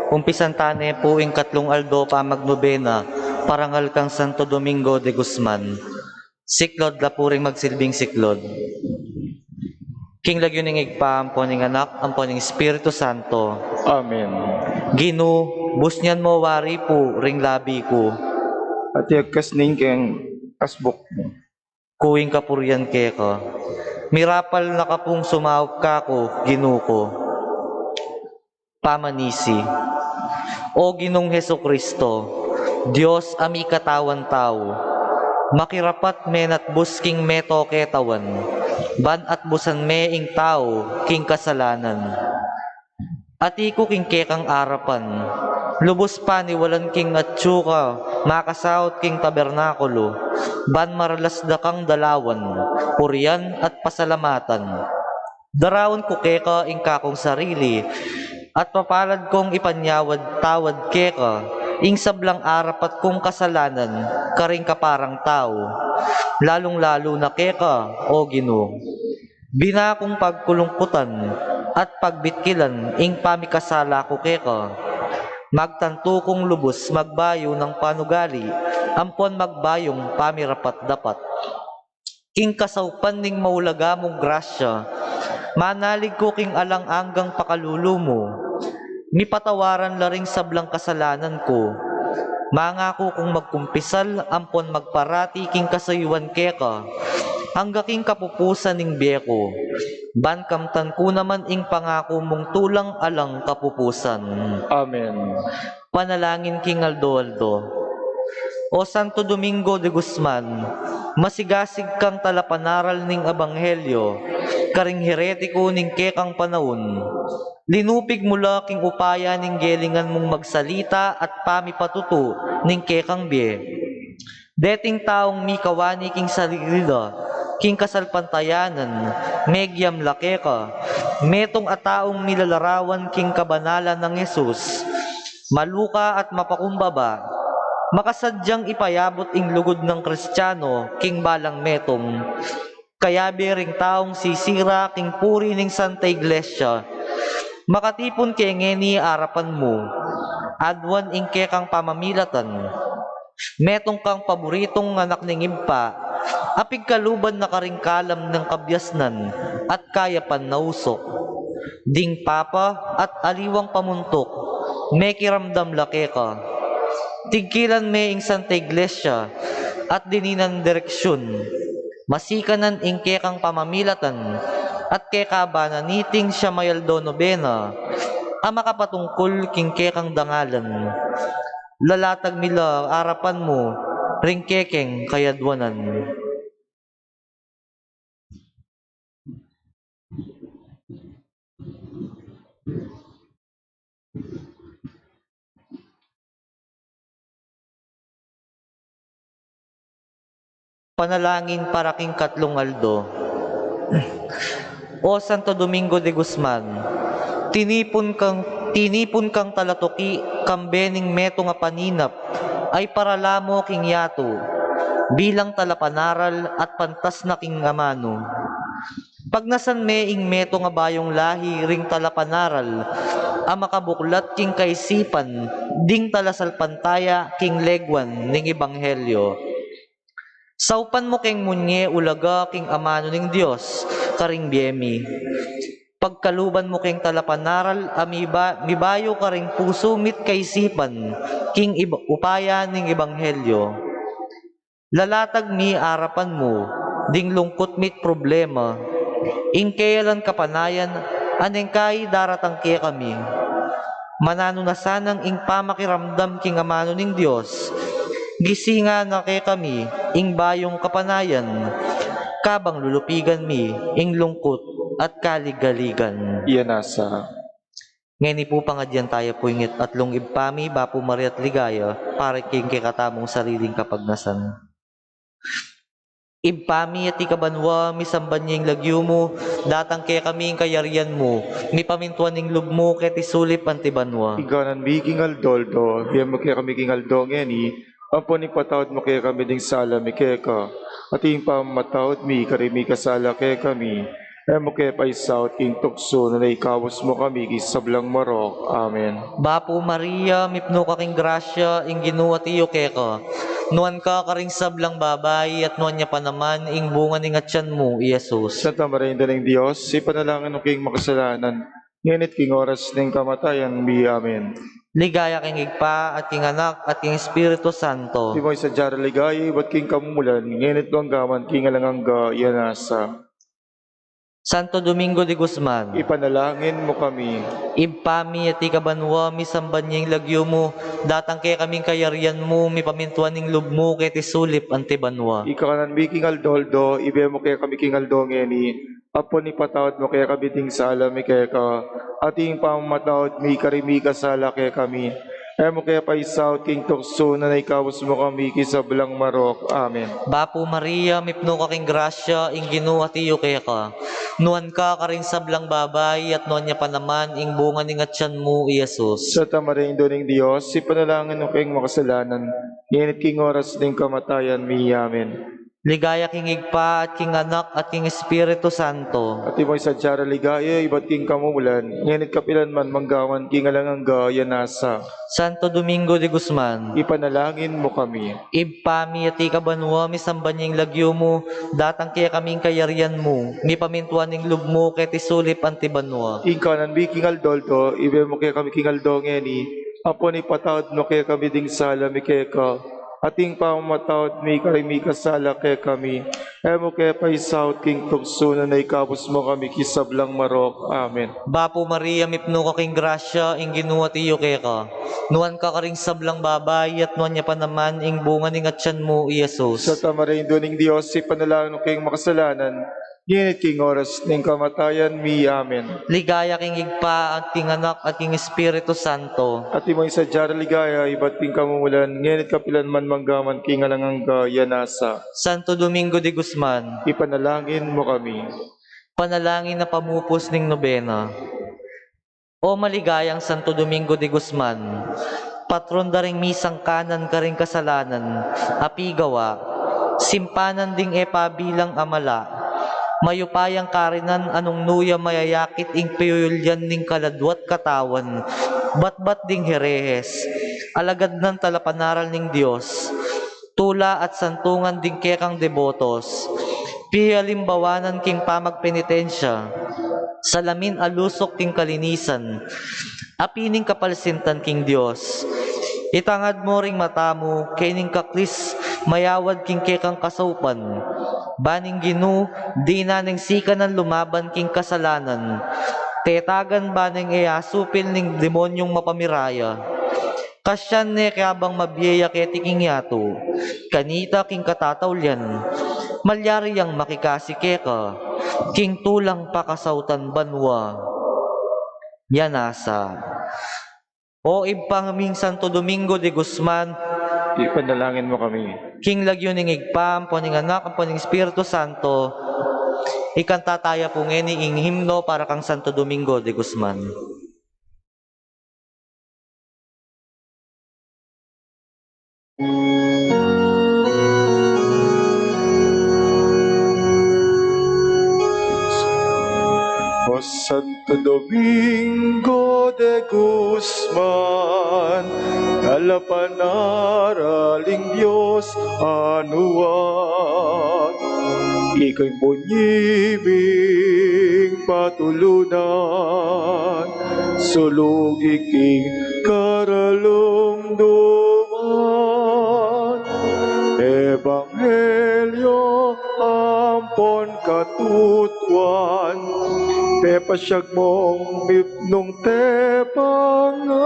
Umpisan tane po ing katlong aldo pa magnovena, parangal kang Santo Domingo de Guzman. Siklod la puring magsilbing siklod. King lagyo ning igpaampo ning anak, ampo ning Espiritu Santo. Amen. Gino, busnyan mo wari po ring labi ko. At yagkas ning keng asbok mo. Kuwing kapuryan ke ka. Mirapal na kapung sumawag ka ko, Gino ko. Pamanisi. O Ginong Heso Kristo, Diyos ami katawan tao, makirapat men at busking meto ketawan, ban at busan me ing tao king kasalanan. Ati ko king kekang arapan, lubos pa ni walan king atsuka, makasaot king tabernakulo, ban maralas da kang dalawan, purian at pasalamatan. Darawon ko keka ing kakong sarili, at papalad kong ipanyawad tawad keka, ing sablang arapat kong kasalanan, karing kaparang tao, lalong-lalo na keka, o Ginoo. Binakong pagkulungkutan, at pagbitkilan, ing pamikasala ko keka. Magtanto kong lubos, magbayo ng panugali, ampon magbayong pamirapat dapat. King kasaupan ning maulaga mong grasya, manalig ko king alang-anggang pakalulu mo, mipatawaran laring sablang kasalanan ko. Mangako kong magkumpisal, ampon magparati king kasayuan keka, hangga king kapupusan ning biyeko. Bankamtan ko naman ing pangako mong tulang alang kapupusan. Amen. Panalangin king Aldo. O Santo Domingo de Guzman, masigasig kang talapanaral ning Ebanghelyo, karing heretiko ning kekang panahon. Linupig mula king upaya ning gelingan mong magsalita at pamipatuto ning kekang biye. Deting taong mikawani king salirida, king kasalpantayanan, megyam lakeka, metong ataong milalarawan king kabanalan ng Jesus, maluka at mapakumbaba, Makasadyang ipayabot ing lugod ng Kristiyano, king balang metong, kaya bering taong sisira king puri ning Santa Iglesia, makatipon kay ngeni arapan mo, adwan ingke kang pamamilatan, metong kang paboritong anak ning impa, apig kaluban na karingkalam ng kabyasnan, at kayapan nausok, ding papa at aliwang pamuntok, may kiramdam lake ka, tigkilan me ing Santa Iglesia, at dininan direksyon, masikanan ingke kang pamamilatan, at kekaba na niting siya mayaldo Novena, ama kapatungkol kingke kang dangalan, lalatag mila arapan mo, ringkekeng kayadwanan. Panalangin para king Katlong Aldo. O Santo Domingo de Guzman, tinipon kang talatoki kambening meto nga paninap ay paralamo king yato bilang talapanaral at pantas na king amano. Pag nasan me ing meto nga bayong lahi ring talapanaral a makabuklat king kaisipan ding talasal pantaya king legwan ning ebanghelyo. Saupan mo keng munye ulaga king amano ning Dios karing biemi. Pagkaluban mo keng talapanaral mibayo karing puso mit kaisipan king upaya ning ebanghelyo. Lalatag mi arapan mo ding lungkot mit problema. Ingkeyalan kapanayan aneng kay daratang kaya kami. Manano na sanang ing pamakiramdam king amano ning Dios. Gisinga na kay kami, ing bayong kapanayan, kabang lulupigan mi, ing lungkot at kaligaligan. Iyan nasa. Ngayon po pangadyan tayo po ingit at lungib pami, bapo Maria at ligaya, para king kikatamong sariling kapagnasan. Ibpami at ikabanwa, misamban niya yung lagyo mo, datang kaya kami yung kayarian mo, mi pamintuan ng lub mo, kaya tisulip ang tibanwa. Iganan mi kingaldo, hiyan mo kaya kami kingaldo ngeni, ampon ipatawad mo kaya kami ding sala mi kaya ka, at iyong pamatawad mi karimi kasala kaya kami, mo kaya paisaw at king tukso na naikawas mo kami kisablang marok. Amen. Bapo Maria, mipno kaking grasya, ing ginuwa tiyo keka. Nuan ka karing sablang babay, at nuan niya pa naman, ing bunga ning atyan mo, Iyesus. Santa Maria ng Diyos, si panalangin ng king makasalanan, ngunit king oras ng kamatayan mi. Amen. Ligaya king igpa, at king anak, at king Espiritu Santo. Timoy sa jara ligay, ba't king kamumulan, ngunit banggaman king alangangga, yanasa. Santo Domingo de Guzman, Ipanalangin mo kami. ibpami at ikabanwa, misamban niya yung lagyo mo, datang kaya kaming kayarian mo, mi pamintuan ng lub mo, kaya tisulip ang tibanwa. Ikaw mi king aldoldo, ibe mo kaya kami king aldo ngeni, apo ni patawad mo kaya kami ting sala mi kaya ka, ating pamatawad mi karimi kasala kaya kami, mo kaya paisaw king tukso na naikawas mo kami kisablang marok. Amen. Bapo Maria, mipno kaking grasya, ing ginuwa tiyo kaya ka. Nuan ka karing sablang babay, at nuan niya pa naman, ing bunga ning atyan mo, Iyesus. Sa tamarindo ng Diyos, si panalangin ng kayong makasalanan, ngunit king oras ng kamatayan mi. Amen. Ligaya king igpa, at king anak, at king Espiritu Santo. At imoy sa jara ligaya, iba't king kamumulan, ngunit kapilan man manggawan king alangangga, yanasa. Santo Domingo de Guzman, Ipanalangin mo kami. ibpami at ikabanwa, misamban niya yung lagyo mo, datang kaya kaming kayarian mo, mi pamintuan ng lub mo, kaya tisulip ang tibanwa. Ikanan mi king aldoldo, ibe mo kaya kami king aldo ngeni, apo ni patawad mo kaya kami ding sala mi kaya ka, ating pamatawad mi karimi kasala kaya kami, mo kaya paisaw king tukso na naikapos mo kami kisablang marok. Amen. Bapo Maria, mipno kaking grasya, ing ginuwa tiyo kaya ka. Nuan ka karing sablang babay, at nuan niya pa naman, ing bunga ning atyan mo, Iyesus. Sa tamarindo ng Diyos, si panalangin ng kayong makasalanan, ngunit king oras ng kamatayan mi. Amen. Ligaya king igpa, at king anak, at king Espiritu Santo. At imoy sa jara ligaya, iba't king kamumulan, ngunit kapilan man manggaman king alangangga, yanasa. Santo Domingo de Guzman, Ipanalangin mo kami. panalangin na pamupos ning Novena. O maligayang Santo Domingo de Guzman, patron da ring misang kanan ka ring kasalanan, apigawa, simpanan ding pabilang amala, mayupayang karinan anong nuya mayayakit ing piyulyan ning kaladwat katawan, batbat ding herehes, alagad ng talapanaral ning Diyos, tula at santungan ding kekang debotos, pihalimbawanan king pamagpenitensya, salamin alusok king kalinisan, apining kapalsintan king Diyos. Itangad mo ring matamu, kening kaklis, mayawad king kekang kasaupan. Baning ginu, di na ning sika ng lumaban king kasalanan. Tetagan baning supil ning demonyong mapamiraya. Kasyan ne kayabang mabiyaya ketiking yato. Kanita king katatawlyan. Malyari yang makikasi keka. King tulang pakasautan banwa. Yanasa. O ibpangaming Santo Domingo de Guzman, Ipanalangin mo kami. King Lagyo ning igpam, poning anak, poning Espiritu Santo, ikanta tayo po ngeni ing himno para kang Santo Domingo de Guzman. O Santo Domingo de Guzman, alapanaraling Diyos anuan, ika'y bunyibing patulunan, sulog iking karalumduman, Ebanghelyo ampon katutuan, pepasyag mong bipnong tepangan,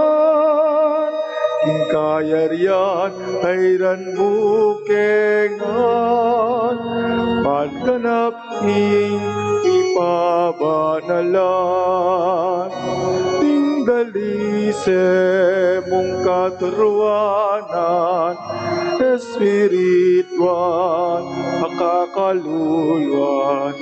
king kayarian hayran mukengan, manganap ing ipabanalan, tinggalise mong katuruanan, espirituan, akakaluluan,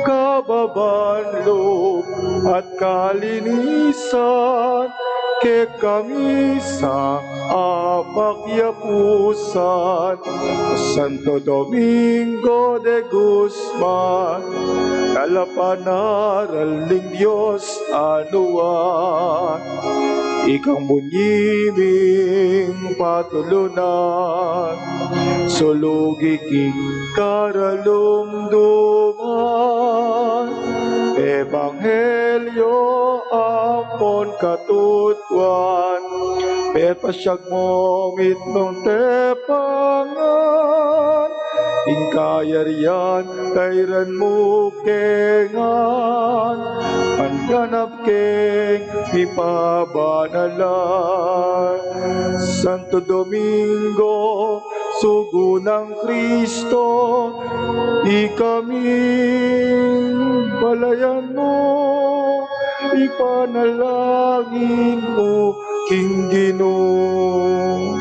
kababanlog at kalinisan, ke kami sa apakyapusan. Santo Domingo de Guzman, kalapanaral ning Diyos anuan, ikang bunyiming patulunan, sulugi king karalumduman, Ebanghelyo ampon katutuan, pepasyag mo mitnong tepangan, ing kayarian kairan mo kengan, manganap keng ipabanalan. Santo Domingo, sugo ng Kristo, ikaming balayan mo, ipanalangin mo, King Ginoo.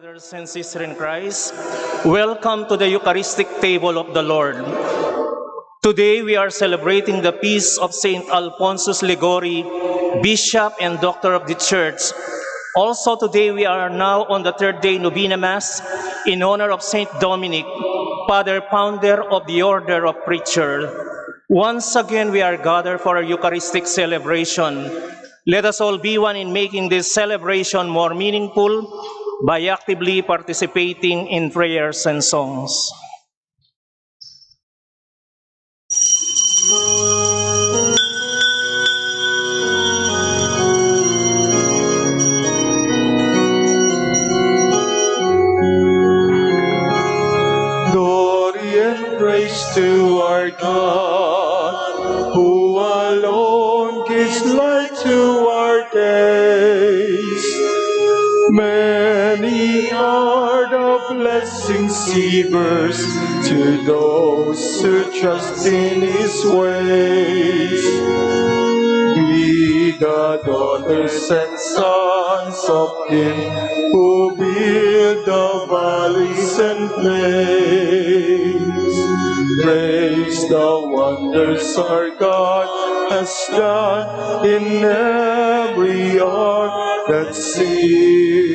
Brothers and sisters in Christ, welcome to the Eucharistic table of the Lord. Today we are celebrating the feast of Saint Alphonsus Liguori, Bishop and Doctor of the Church. Also today we are now on the third day Novena Mass in honor of Saint Dominique, Father Founder of the Order of Preachers. Once again we are gathered for a Eucharistic celebration. Let us all be one in making this celebration more meaningful by actively participating in prayers and songs. Glory and praise to our God, who alone gives light to our days. Many are the blessings He bears to those who trust in His ways. We, the daughters and sons of Him who build the valleys and plains, praise the wonders our God has done in every heart that sings.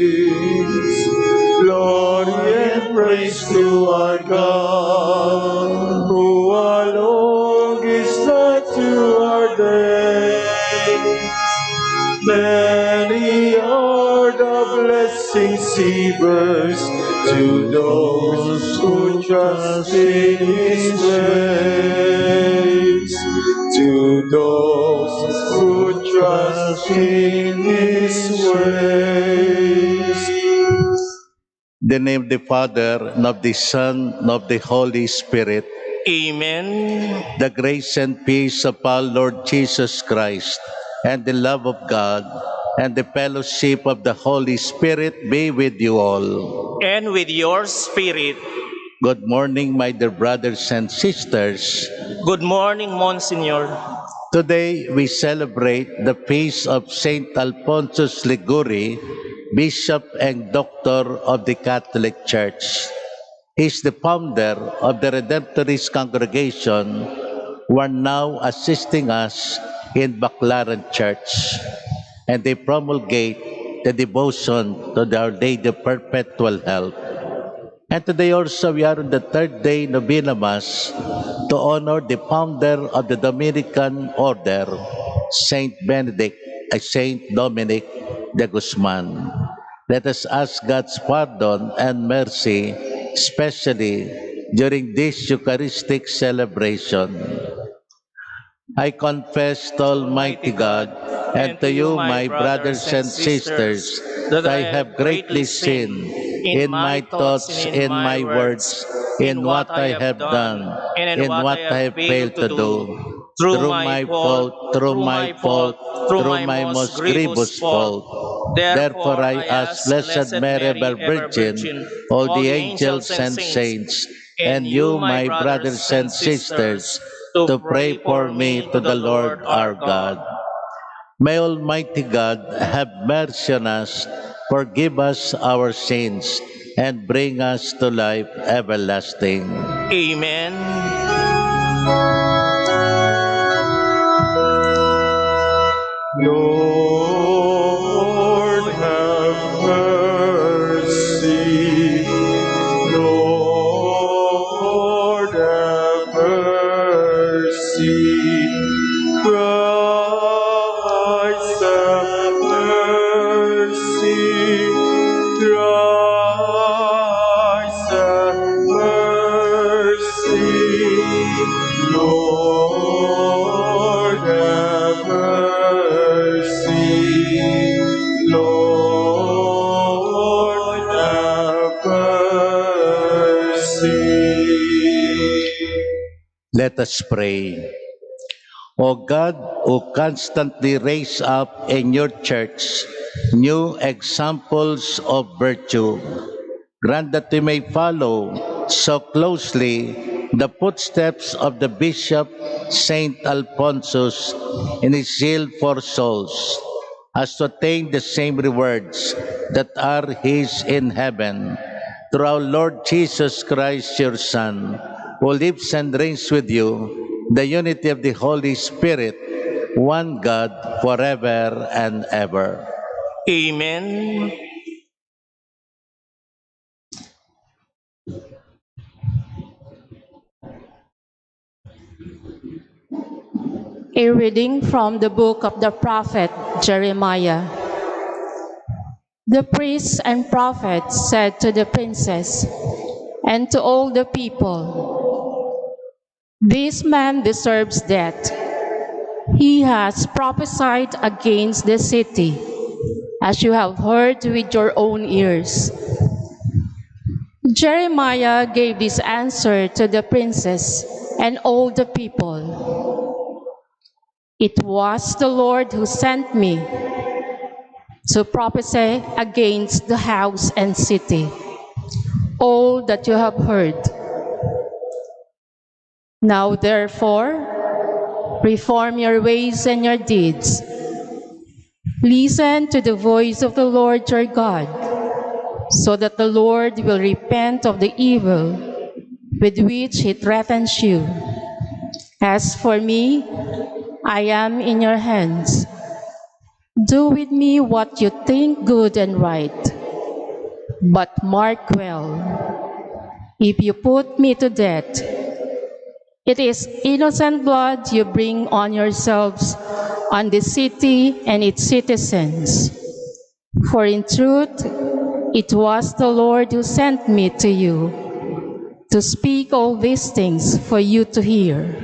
Glory and praise to our God, who alone gives light to our days. Many are the blessings He bears to those who trust in His ways. To those who trust in His ways. The name of the Father, and of the Son, and of the Holy Spirit. Amen. The grace and peace of our Lord Jesus Christ, and the love of God, and the fellowship of the Holy Spirit be with you all. And with your spirit. Good morning, my dear brothers and sisters. Good morning, Monsignor. Today we celebrate the feast of Saint Alphonsus Liguori, Bishop and Doctor of the Catholic Church. He is the founder of the Redemptorist congregation who are now assisting us in Baclaran Church, and they promulgate the devotion to Our Lady of Perpetual Help. And today also we are on the third day Novena Mass to honor the founder of the Dominican order, Saint Dominique de Guzman. Let us ask God's pardon and mercy, especially during this Eucharistic celebration. I confess to Almighty God and to you, my brothers and sisters, that I have greatly sinned in my thoughts, in my words, in what I have done, in what I have failed to do, through my fault, through my most grievous fault. Therefore I ask Blessed Mary, ever Virgin, all the angels and saints, and you, my brothers and sisters, to pray for me to the Lord our God. May Almighty God have mercy on us, forgive us our sins, and bring us to life everlasting. Amen. Lord, have mercy. Lord, have mercy. Christ, have mercy. Christ, have mercy. Lord, have mercy. Lord, have mercy. Let us pray. O God, who constantly raise up in your church new examples of virtue, grant that we may follow so closely the footsteps of the Bishop Saint Alphonsus in his zeal for souls, as to attain the same rewards that are his in heaven, through our Lord Jesus Christ, your Son, who lives and reigns with you, the unity of the Holy Spirit, one God, forever and ever. Amen. A reading from the book of the prophet Jeremiah. The priests and prophets said to the princess and to all the people, "This man deserves death. He has prophesied against the city, as you have heard with your own ears." Jeremiah gave this answer to the princess and all the people. "It was the Lord who sent me to prophesy against the house and city, all that you have heard. Now therefore, reform your ways and your deeds. Listen to the voice of the Lord your God, so that the Lord will repent of the evil with which he threatens you. As for me, I am in your hands. Do with me what you think good and right. But mark well, if you put me to death, it is innocent blood you bring on yourselves, on the city and its citizens. For in truth, it was the Lord who sent me to you, to speak all these things for you to hear."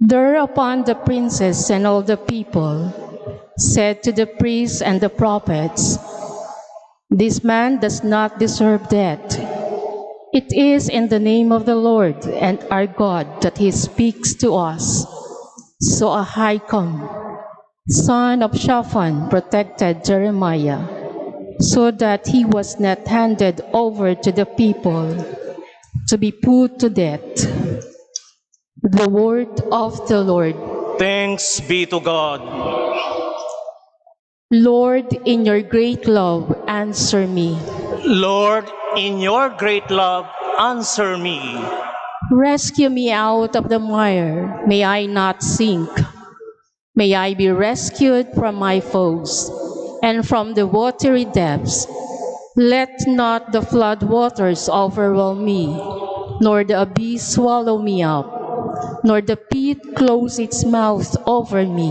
Thereupon the princess and all the people said to the priests and the prophets, "This man does not deserve death. It is in the name of the Lord and our God that he speaks to us." So Ahikam, son of Shaphan, protected Jeremiah, so that he was not handed over to the people to be put to death. The word of the Lord. Thanks be to God. Lord, in your great love, answer me. Lord, in your great love, answer me. Rescue me out of the mire. May I not sink. May I be rescued from my foes and from the watery depths. Let not the flood waters overwhelm me, nor the abyss swallow me up, nor the pit close its mouth over me.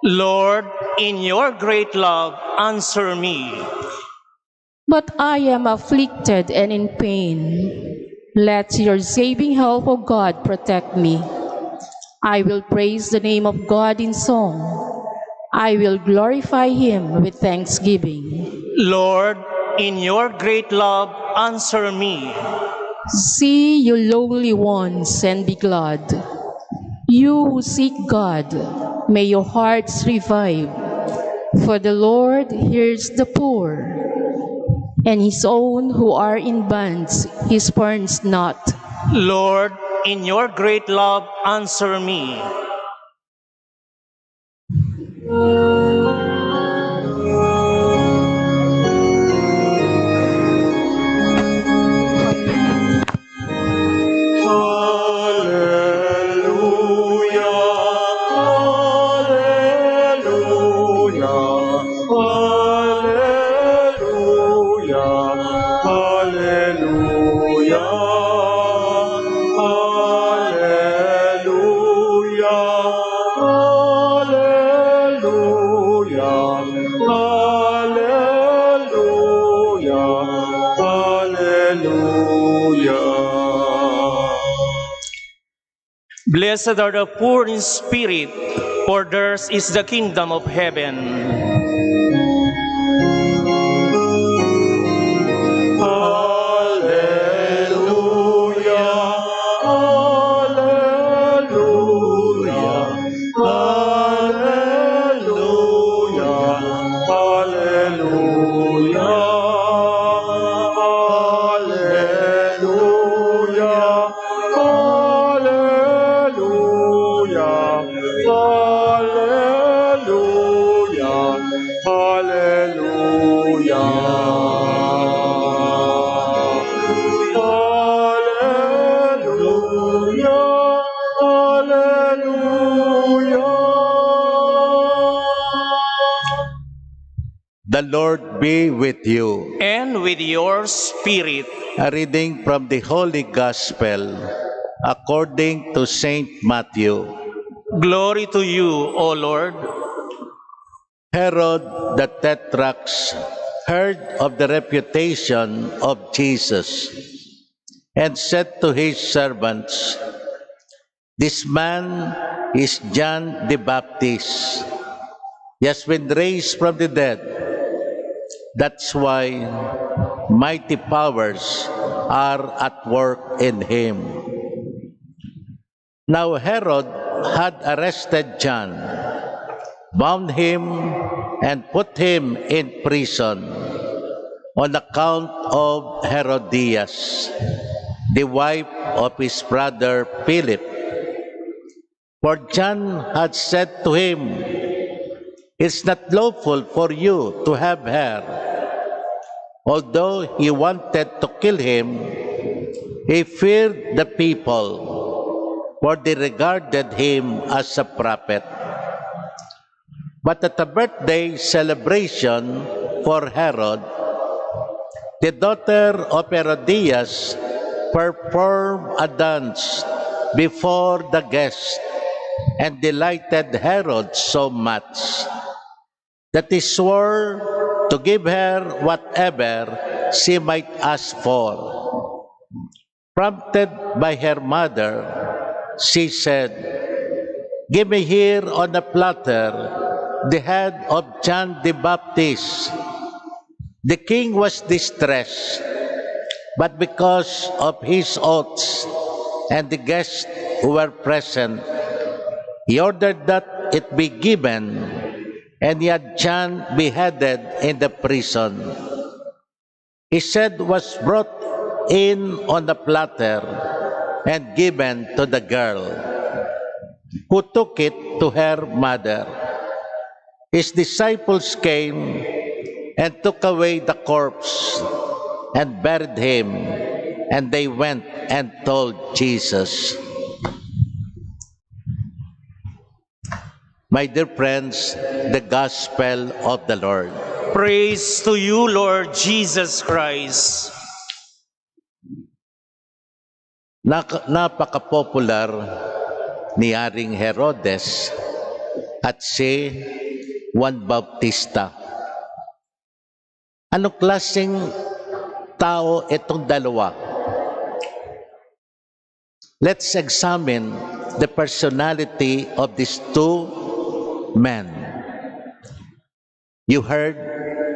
Lord, in your great love, answer me. But I am afflicted and in pain. Let your saving help, O God, protect me. I will praise the name of God in song. I will glorify him with thanksgiving. Lord, in your great love, answer me. See, you lowly ones, and be glad. You who seek God, may your hearts revive. For the Lord hears the poor, and his own who are in bands he spurns not. Lord, in your great love, answer me. Blessed are the poor in spirit, for theirs is the kingdom of heaven. The Lord be with you. and with your spirit. A reading from the Holy Gospel according to Saint Matthew. Glory to you, O Lord. Herod the Tetrarch heard of the reputation of Jesus and said to his servants, "This man is John the Baptist. He has been raised from the dead. That's why mighty powers are at work in him." Now Herod had arrested John, bound him, and put him in prison on account of Herodias, the wife of his brother Philip. For John had said to him, "It's not lawful for you to have her." Although he wanted to kill him, he feared the people, for they regarded him as a prophet. But at the birthday celebration for Herod, the daughter of Herodias performed a dance before the guests and delighted Herod so much that he swore to give her whatever she might ask for. Prompted by her mother, she said, "Give me here on a platter the head of John the Baptist." The king was distressed, but because of his oaths and the guests who were present, he ordered that it be given, and he had John beheaded in the prison. His head was brought in on a platter and given to the girl, who took it to her mother. His disciples came and took away the corpse and buried him, and they went and told Jesus. My dear friends, the Gospel of the Lord. Praise to you, Lord Jesus Christ. Napaka-popular ni Haring Herodes at si Juan Bautista. Anong klaseng tao itong dalawa? Let's examine the personality of these two men. You heard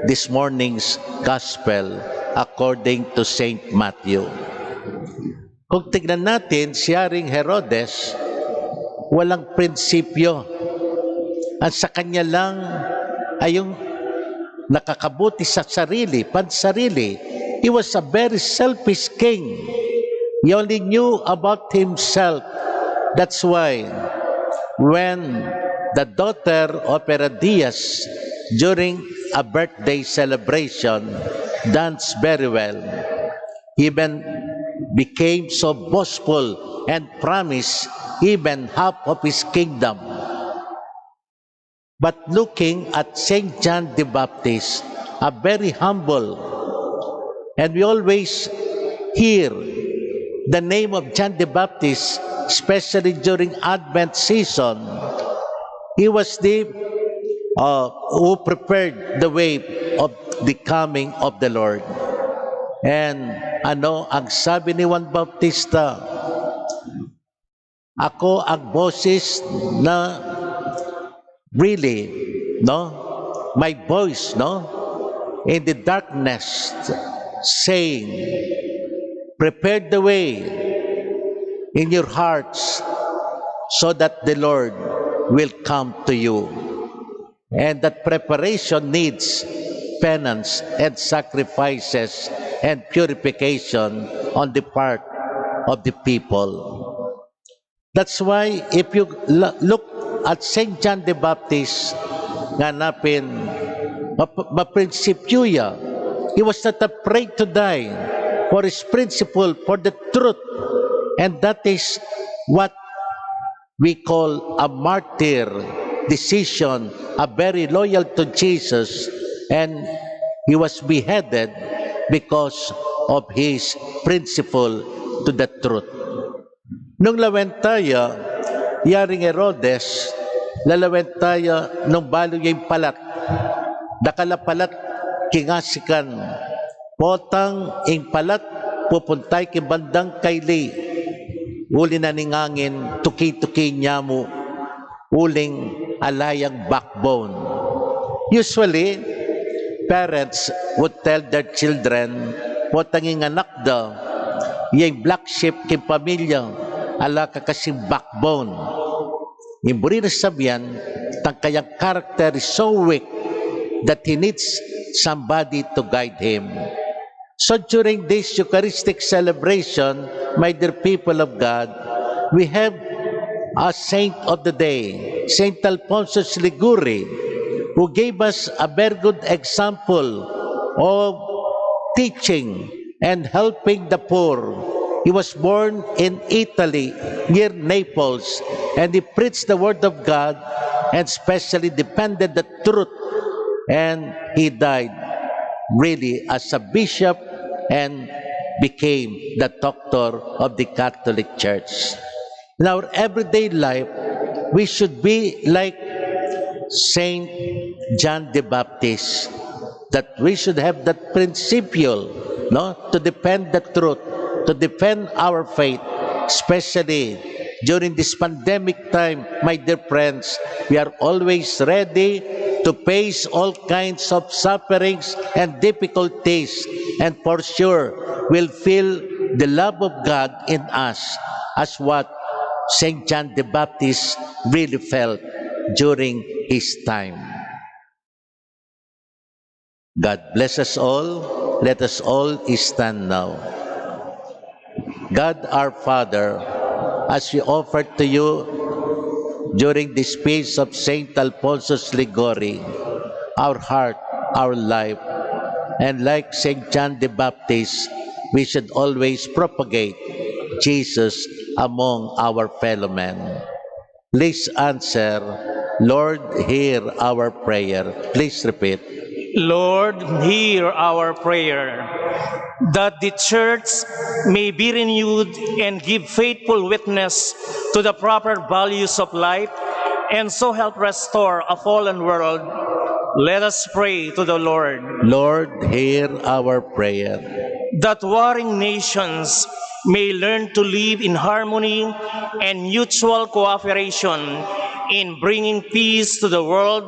this morning's Gospel according to Saint Matthew. Kung tignan natin, si Haring Herodes, walang prinsipyo. At sa kanya lang ay yung nakakabuti sa sarili, pansarili. He was a very selfish king. He only knew about himself. That's why when the daughter of Herodias during a birthday celebration danced very well, even became so boastful and promised even half of his kingdom. But looking at Saint John the Baptist, a very humble, and we always hear the name of John the Baptist, especially during Advent season. He was the who prepared the way of the coming of the Lord. And ano ang sabi ni Juan Bautista? Ako ang boses na really, no? My voice, no? In the darkness, saying, prepare the way in your hearts so that the Lord will come to you. And that preparation needs penance and sacrifices and purification on the part of the people. That's why if you look at St. John the Baptist, ganapin, maprinsipyo, he was not afraid to die for his principle, for the truth. And that is what we call a martyr decision, a very loyal to Jesus and he was beheaded because of his principle to the truth. Nung lawen tayo, yaring Herodes, lalawen tayo nung balo yung palat, dakala palat kingasikan, potang ing palat pupuntay kibandang kaili, uli na ningangin, tuki-tuki niya mo, uling alayang backbone. Usually, parents would tell their children, potanging anak daw, yung black sheep king pamilya, ala ka kasing backbone. Imburi na sabihan, tang kayang character is so weak that he needs somebody to guide him. So during this Eucharistic celebration, my dear people of God, we have a saint of the day, Saint Alphonsus Liguori, who gave us a very good example of teaching and helping the poor. He was born in Italy, near Naples, and he preached the word of God and especially defended the truth. And he died really as a bishop and became the doctor of the Catholic Church. In our everyday life, we should be like Saint John the Baptist, that we should have that principle, no, to defend the truth, to defend our faith, especially during this pandemic time, my dear friends. We are always ready to face all kinds of sufferings and difficulties, and for sure, we'll feel the love of God in us, as what Saint John the Baptist really felt during his time. God bless us all. Let us all stand now. God our Father, as we offer to you during this feast of Saint Alphonsus Liguori, our heart, our life, and like Saint John the Baptist, we should always propagate Jesus among our fellow men. Please answer, Lord, hear our prayer. Please repeat. Lord, hear our prayer, that the Church may be renewed and give faithful witness to the proper values of life, and so help restore a fallen world. Let us pray to the Lord. Lord, hear our prayer. That warring nations may learn to live in harmony and mutual cooperation in bringing peace to the world.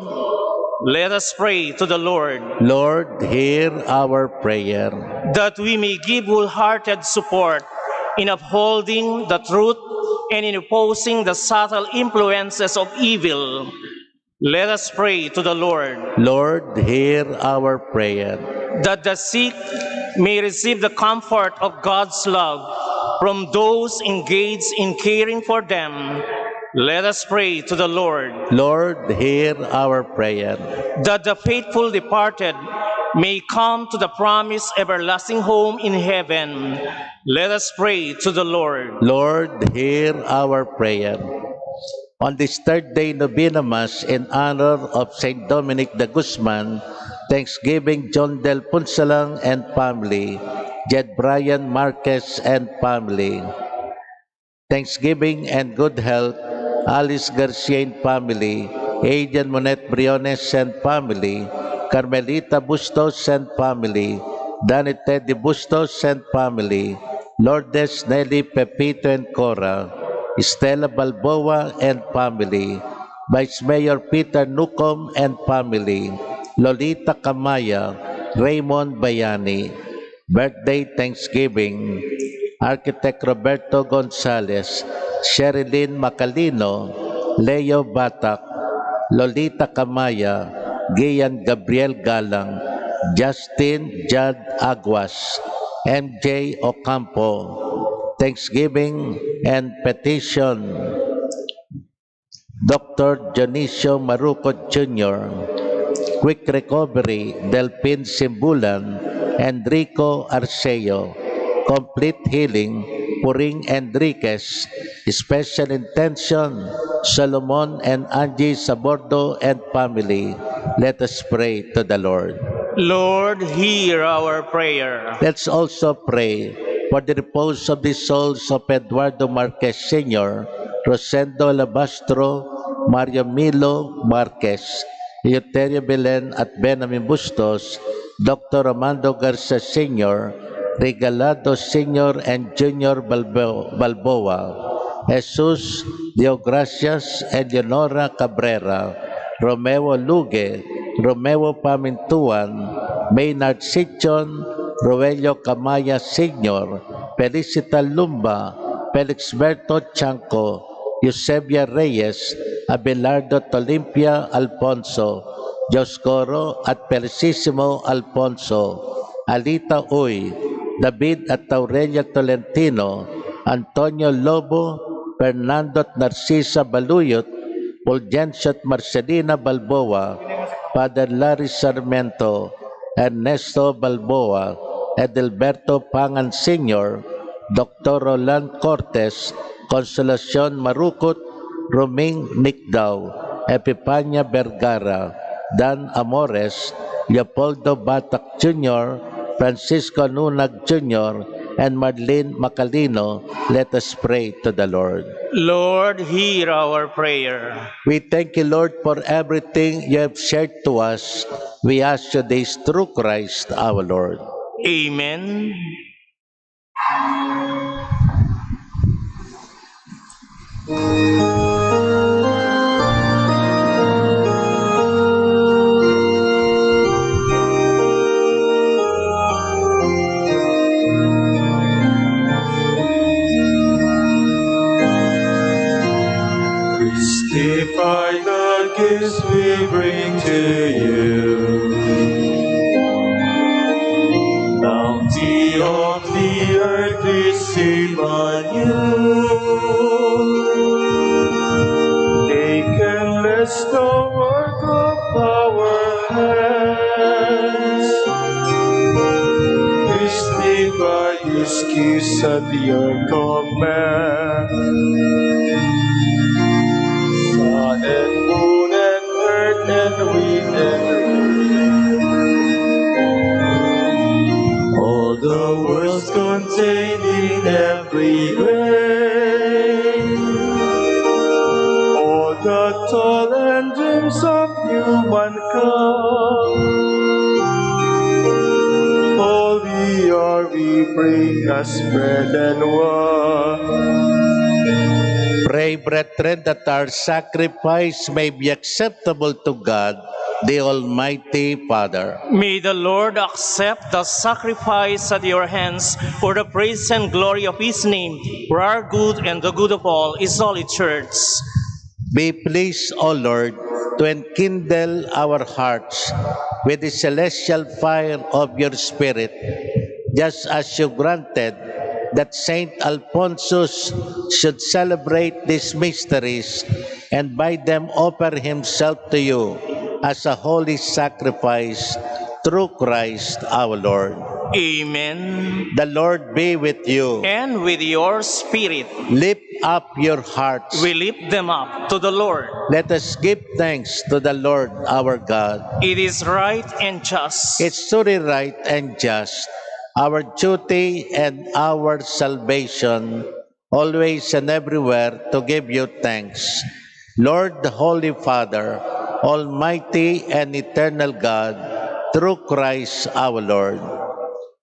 Let us pray to the Lord. Lord, hear our prayer. That we may give wholehearted support in upholding the truth and in opposing the subtle influences of evil. Let us pray to the Lord. Lord, hear our prayer. That the sick may receive the comfort of God's love from those engaged in caring for them. Let us pray to the Lord. Lord, hear our prayer. That the faithful departed may come to the promised everlasting home in heaven. Let us pray to the Lord. Lord, hear our prayer. On this third day Novena Mass in honor of Saint Dominique de Guzman, Thanksgiving John Del Punsalang and family, Jed Brian Marquez and family, Thanksgiving and good health, Alice Garcia and family, Adrian Monet Briones and family, Carmelita Bustos and family, Danite de Bustos and family, Lourdes Nelly Pepito and Cora, Estela Balboa and family, Vice Mayor Peter Nucom and family, Lolita Kamaya, Raymond Bayani. Birthday Thanksgiving, Architect Roberto Gonzalez, Sherilyn Macalino, Leo Batak, Lolita Kamaya, Gian Gabriel Galang, Justin Jad Aguas, MJ Ocampo. Thanksgiving and petition, Dr. Dionisio Maruco Jr., quick recovery, Delphin Simbulan, Enrico Arceo, complete healing, Puring Enriquez, special intention, Solomon and Angie Sabordo and family. Let us pray to the Lord. Lord, hear our prayer. Let's also pray for the repose of the souls of Eduardo Marquez Sr., Rosendo Labastro, Mario Milo Marquez, Eleuterio Belen at Benjamin Bustos, Dr. Armando Garza Sr., Regalado Sr. and Junior Balboa, Jesus Deogracias and Leonora Cabrera, Romeo Luge, Romeo Pamintuan, Maynard Sichon, Roelio Camaya Sr., Felicita Lumba, Felix Berto Chanco, Eusebia Reyes, Abelardo Tolimpia Alfonso, Joscoro at Felicissimo Alfonso, Alita Uy, David at Aurelia Tolentino, Antonio Lobo, Fernando at Narcisa Baluyot, Fulgencio at Marcelina Balboa, Father Larry Sarmiento, Ernesto Balboa, Edelberto Pangan Sr., Dr. Roland Cortes, Consolacion Marukut, Roming Nicdao, Epipania Vergara, Dan Amores, Leopoldo Batak Jr., Francisco Nunag Jr., and Marlene Macalino. Let us pray to the Lord. Lord, hear our prayer. We thank you, Lord, for everything you have shared to us. We ask you this through Christ our Lord. Amen. The final gifts we bring to you. Bounty of the earth receive on you. Take and bless the work of our hands. Christy by his kiss at your command. Sun and moon and earth and wind and rain. All the worlds contained in every grain. All the thought and dreams of humankind. All we are, we bring as bread and wine. Pray, brethren, that our sacrifice may be acceptable to God, the Almighty Father. May the Lord accept the sacrifice at your hands for the praise and glory of his name, for our good and the good of all his holy church. Be pleased, O Lord, to enkindle our hearts with the celestial fire of your Spirit, just as you granted that Saint Alphonsus should celebrate these mysteries and by them offer himself to you as a holy sacrifice through Christ our Lord. Amen. The Lord be with you. And with your spirit, Lift up your hearts. we lift them up to the Lord. Let us give thanks to the Lord our God. It is right and just. It's truly right and just, our duty and our salvation, always and everywhere to give you thanks. Lord, the Holy Father, Almighty and eternal God, through Christ our Lord.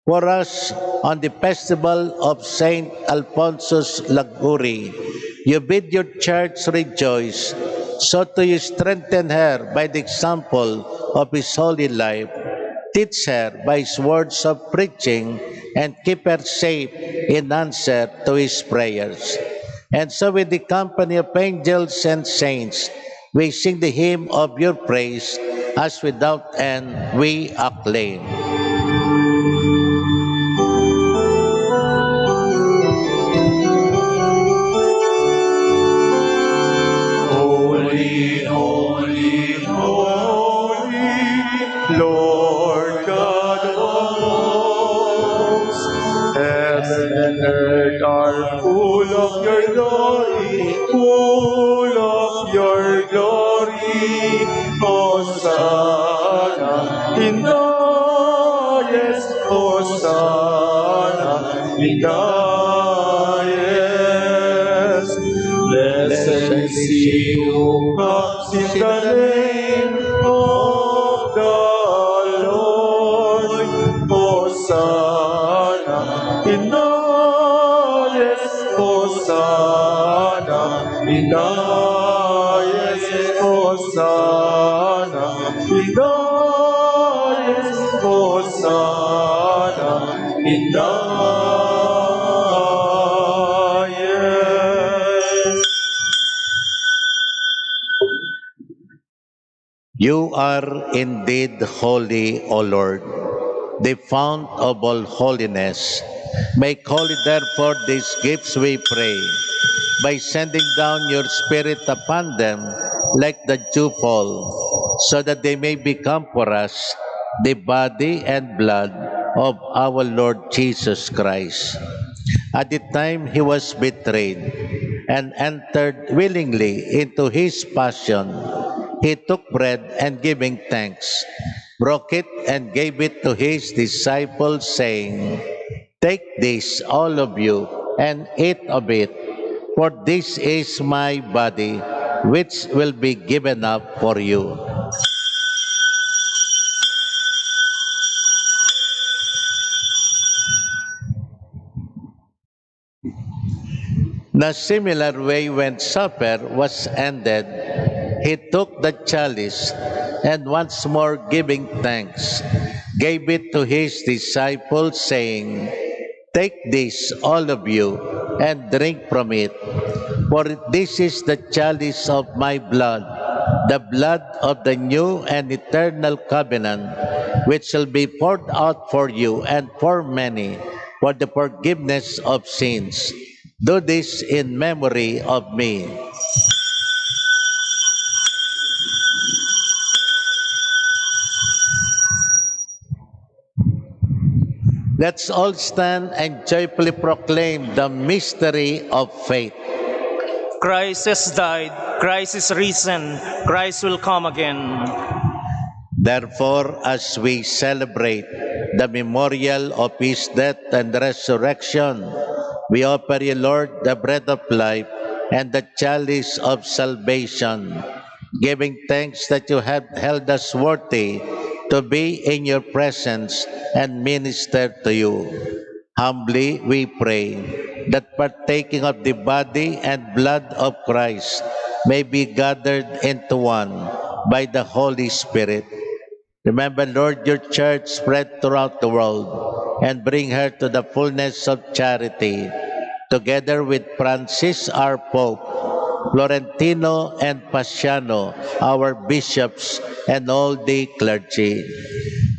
For us, on the festival of Saint Alphonsus Liguori, you bid your church rejoice, so do you strengthen her by the example of his holy life. Teach her by his words of preaching, and keep her safe in answer to his prayers. And so with the company of angels and saints, we sing the hymn of your praise, as without end we acclaim. Holy, holy, holy, Lord God of hosts. Heaven and earth are full of your glory, full of your glory. Hosanna in the in the highest. Blessed is he who comes in the name of the Lord. Hosanna in the highest. Hosanna in the highest. Hosanna in the highest. Hosanna in the highest. You are indeed holy, O Lord, the fount of all holiness. Make holy, therefore, these gifts, we pray, by sending down your Spirit upon them like the dewfall, so that they may become for us the body and blood of our Lord Jesus Christ. At the time he was betrayed and entered willingly into his passion, he took bread and giving thanks, broke it and gave it to his disciples, saying, "Take this, all of you, and eat of it, for this is my body, which will be given up for you." The similar way, when supper was ended, he took the chalice, and once more giving thanks, gave it to his disciples, saying, "Take this, all of you, and drink from it, for this is the chalice of my blood, the blood of the new and eternal covenant, which shall be poured out for you and for many for the forgiveness of sins. Do this in memory of me." Let's all stand and joyfully proclaim the mystery of faith. Christ has died, Christ is risen, Christ will come again. Therefore, as we celebrate the memorial of his death and resurrection, we offer you, Lord, the bread of life and the chalice of salvation, giving thanks that you have held us worthy to be in your presence and minister to you. Humbly we pray that partaking of the body and blood of Christ may be gathered into one by the Holy Spirit. Remember, Lord, your church spread throughout the world and bring her to the fullness of charity, together with Francis, our Pope, Florentino and Pasiano, our bishops, and all the clergy.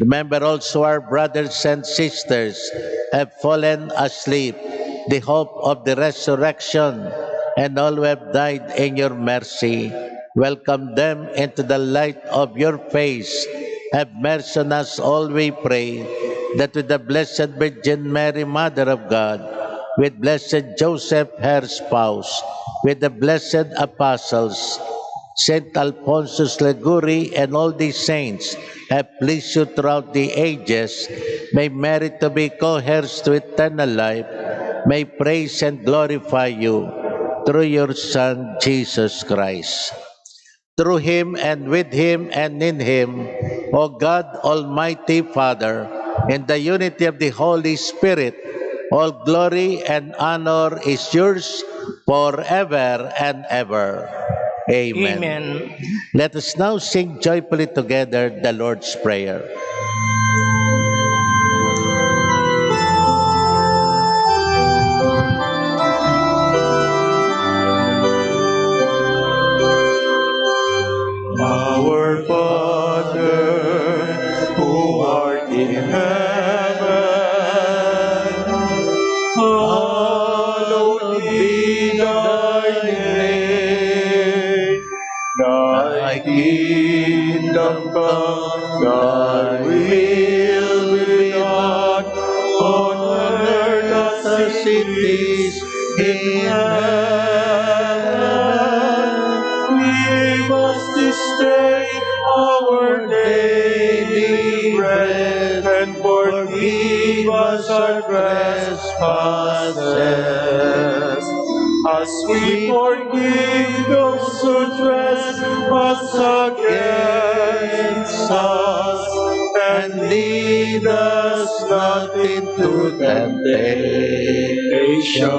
Remember also our brothers and sisters have fallen asleep, the hope of the resurrection, and all who have died in your mercy. Welcome them into the light of your face. Have mercy on us all, we pray, that with the Blessed Virgin Mary, Mother of God, with blessed Joseph, her spouse, with the blessed apostles, Saint Alphonsus Liguori, and all these saints have pleased you throughout the ages, may merit to be co-heirs to eternal life, may praise and glorify you through your Son, Jesus Christ. Through him and with him and in him, O God, Almighty Father, in the unity of the Holy Spirit, all glory and honor is yours forever and ever. Amen. Amen. Let us now sing joyfully together the Lord's Prayer. Our Father, who art in heaven, hallowed be thy name. Thy kingdom come, thy will be done, on earth as it is in heaven. Give us this day our daily bread, and forgive us our trespasses, as we forgive those who trespass against us. And lead us not into temptation,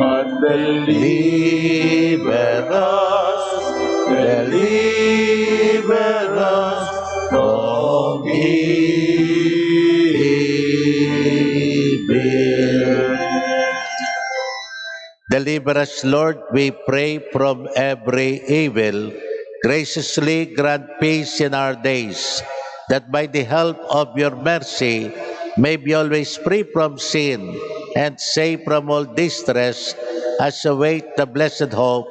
but deliver us from evil. Deliver us, Lord, we pray, from every evil. Graciously grant peace in our days, that by the help of your mercy may be always free from sin and safe from all distress, as await the blessed hope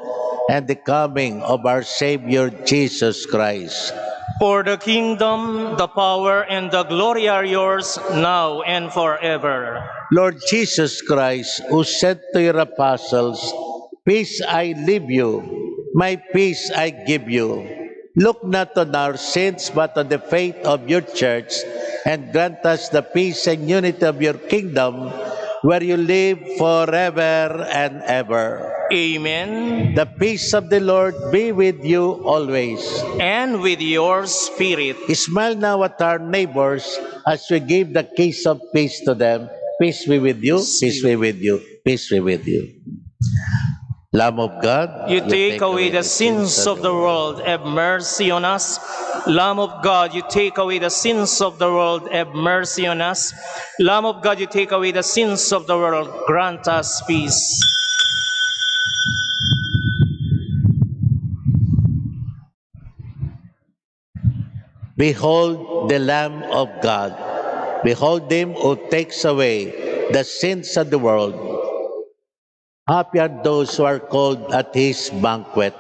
and the coming of our Savior Jesus Christ. For the kingdom, the power, and the glory are yours now and forever. Lord Jesus Christ, who said to your apostles, "Peace I leave you, my peace I give you," look not on our sins, but on the faith of your church, and grant us the peace and unity of your kingdom, where you live forever and ever. Amen. The peace of the Lord be with you always. And with your spirit. Smile now at our neighbors as we give the kiss of peace to them. Peace be with you, peace be with you, peace be with you. Lamb of God, You take away the sins of the world, have mercy on us. Lamb of God, you take away the sins of the world, have mercy on us. Lamb of God, you take away the sins of the world, grant us peace. Behold the Lamb of God. Behold him who takes away the sins of the world. Happy are those who are called at his banquet.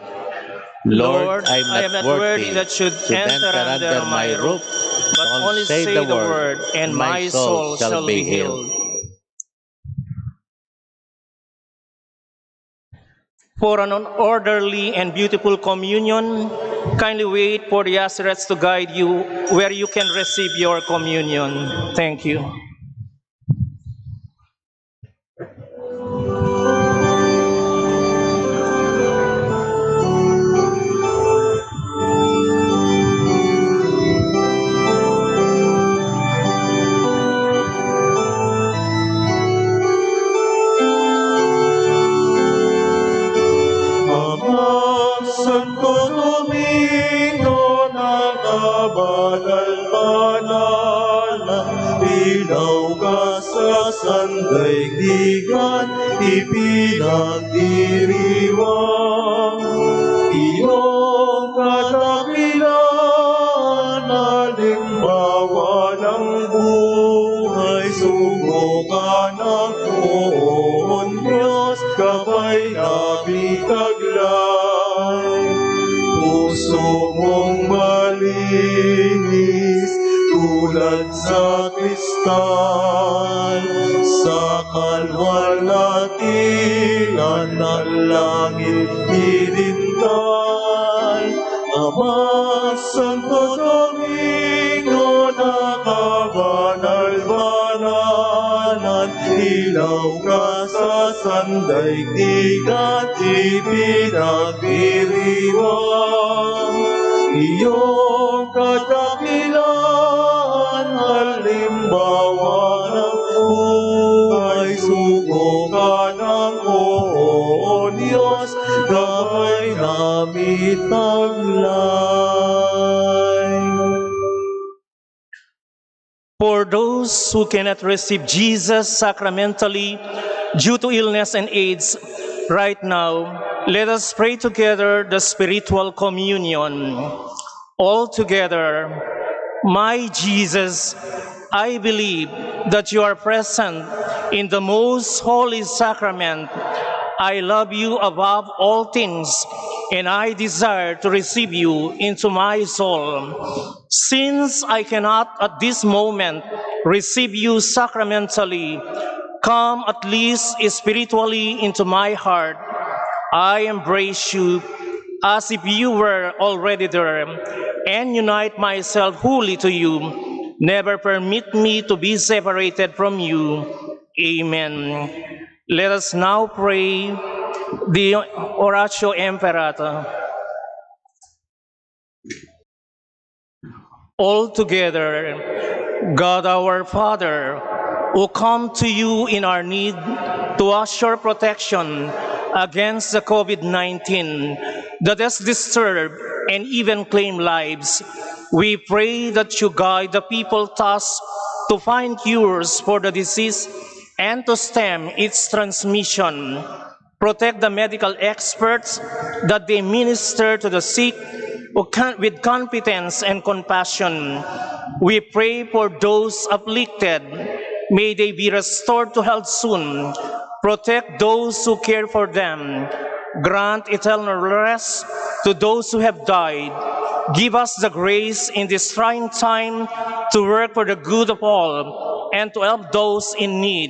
Lord, I am not worthy that should enter under my roof, but only say the word, and my soul shall be healed. For an orderly and beautiful communion, kindly wait for the ushers to guide you where you can receive your communion. Thank you. Amang Santo Domingo, nakabanal-banal na ilaw ka sa sandaigdigan, ipinagdiriwang. Iyong kadakilaan, halimbawa ng buhay, sugo ka ng poon Diyos, kapay nabitaglay. Puso mong malinis, tulad sa kristal, sa kalwalatian ng langit inintal. Ama Santo Domingo, nakabanal-banalan, ilaw ka sa sandaigdigan, ipinagdiriwang. Iyong kadakilaan, halimbawa ng buhay, sugo ka ng poon Diyos, gabay namin taglay. For those who cannot receive Jesus sacramentally due to illness and AIDS, right now, let us pray together the spiritual communion. All together, my Jesus, I believe that you are present in the most holy sacrament. I love you above all things, and I desire to receive you into my soul. Since I cannot at this moment receive you sacramentally, come at least spiritually into my heart. I embrace you as if you were already there, and unite myself wholly to you. Never permit me to be separated from you. Amen. Let us now pray the Oratio Imperata. All together, God our Father, who come to you in our need to ask your protection against the COVID-19 that has disturbed and even claimed lives, we pray that you guide the people tasked to find cures for the disease and to stem its transmission. Protect the medical experts that they minister to the sick with competence and compassion. We pray for those afflicted. May they be restored to health soon. Protect those who care for them. Grant eternal rest to those who have died. Give us the grace in this trying time to work for the good of all and to help those in need.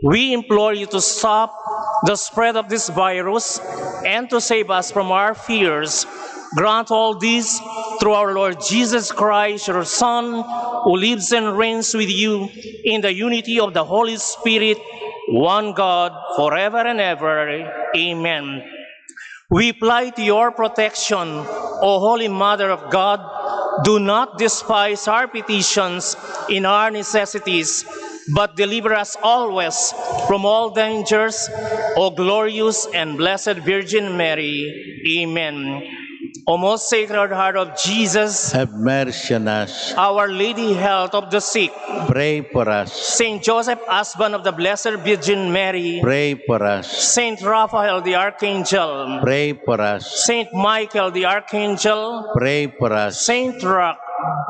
We implore you to stop the spread of this virus and to save us from our fears. Grant all this through our Lord Jesus Christ, your Son, who lives and reigns with you in the unity of the Holy Spirit, one God, forever and ever. Amen. We apply to your protection, O Holy Mother of God. Do not despise our petitions in our necessities, but deliver us always from all dangers, O glorious and blessed Virgin Mary. Amen. O most Sacred Heart of Jesus, Have mercy on us. Our Lady, Health of the Sick, Pray for us. Saint Joseph, husband of the Blessed Virgin Mary, Pray for us. Saint Raphael the Archangel, Pray for us. Saint Michael the Archangel, Pray for us. Saint Roch,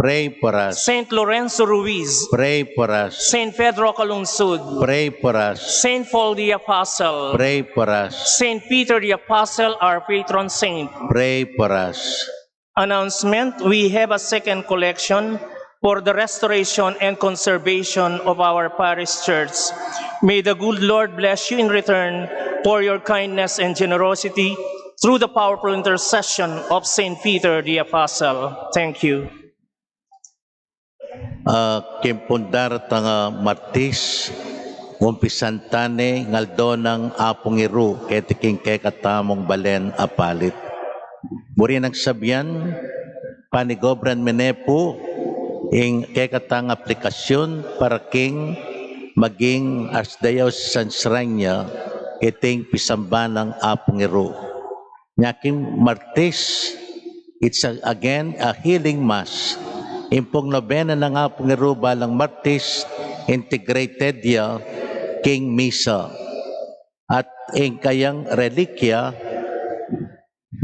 Pray for us. Saint Lorenzo Ruiz, Pray for us. Saint Pedro Calungsod, Pray for us. Saint Paul the Apostle, Pray for us. Saint Peter the Apostle, our patron saint. Pray for us. Announcement, we have a second collection for the restoration and conservation of our parish church. May the good Lord bless you in return for your kindness and generosity through the powerful intercession of Saint Peter the Apostle. Thank you. Kimpundar tanga martis, umpisantane ngaldo ng Apung iru, ketiking katamong balen Apalit. Buri nagsabihan, panigobran menepo, ing kekatang aplikasyon para king maging asdayaw sa sansranya, iting Pisamban ng Apung iru. Nyaking martis, it's again a healing mass. Impong Novena ng Apung iru balang martis, integrated ya king misa. At ing kayang relikya,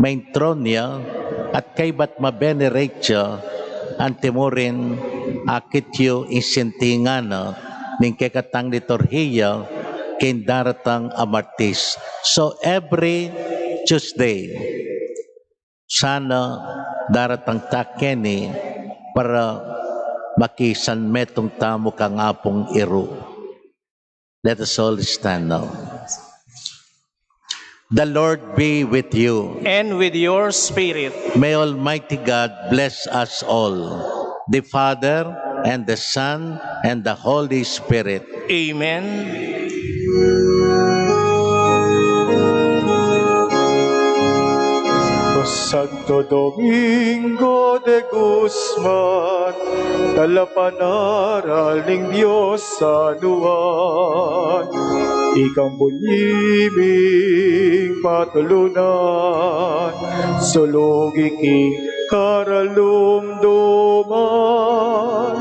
main throne niya, at kay bat mabenerate siya, antemorin akityo insintingana, ning kekatang liturhiya, kin daratang amartis. So every Tuesday, sana daratang takeni, para makisan metong tamo kang Apung iru. Let us all stand now. The Lord be with you. And with your spirit. May Almighty God bless us all, the Father and the Son and the Holy Spirit. Amen. Santo Domingo de Guzman, talapanaral ng Diyos sa luwan, ikang bunyibing patulunan, sulugi king karalumduman,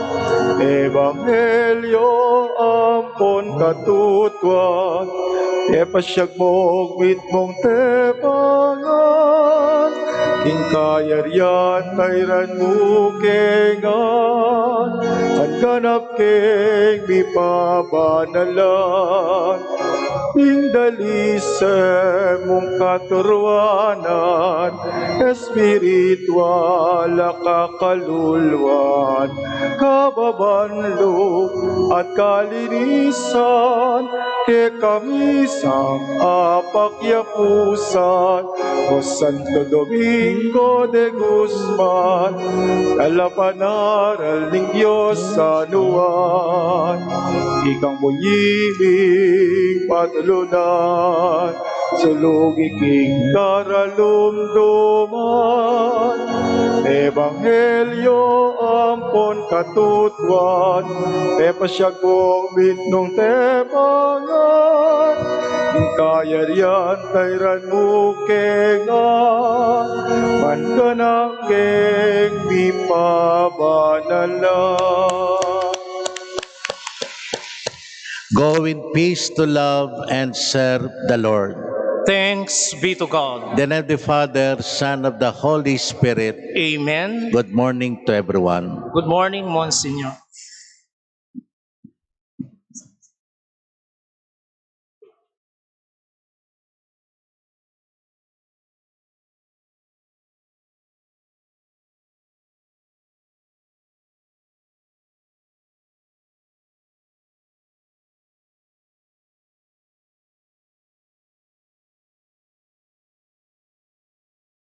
Ebanghelyo ampon katutuan, pasyag mong mitmong tepangan, king kayaryan tayran mo kengan, at ganap keng mipabanalan, ing dalise mong katuruanan, espiritual kakalulwan, kababanlo at kalinisan, ke kami sang apakyapusan, o Santo Domingo de Guzman, alapanaral ng Diyos sa anuan, ikang munyiming patulunan, sulugin king karalumduman, Ebanghelyo ampon katutuan, pasyagomit nung temangan, yung kayarian tayran mo kengan, man ka na keng mi pabanalan. Go in peace to love and serve the Lord. Thanks be to God. The name of the Father, Son of the Holy Spirit. Amen. Good morning to everyone. Good morning, Monsignor.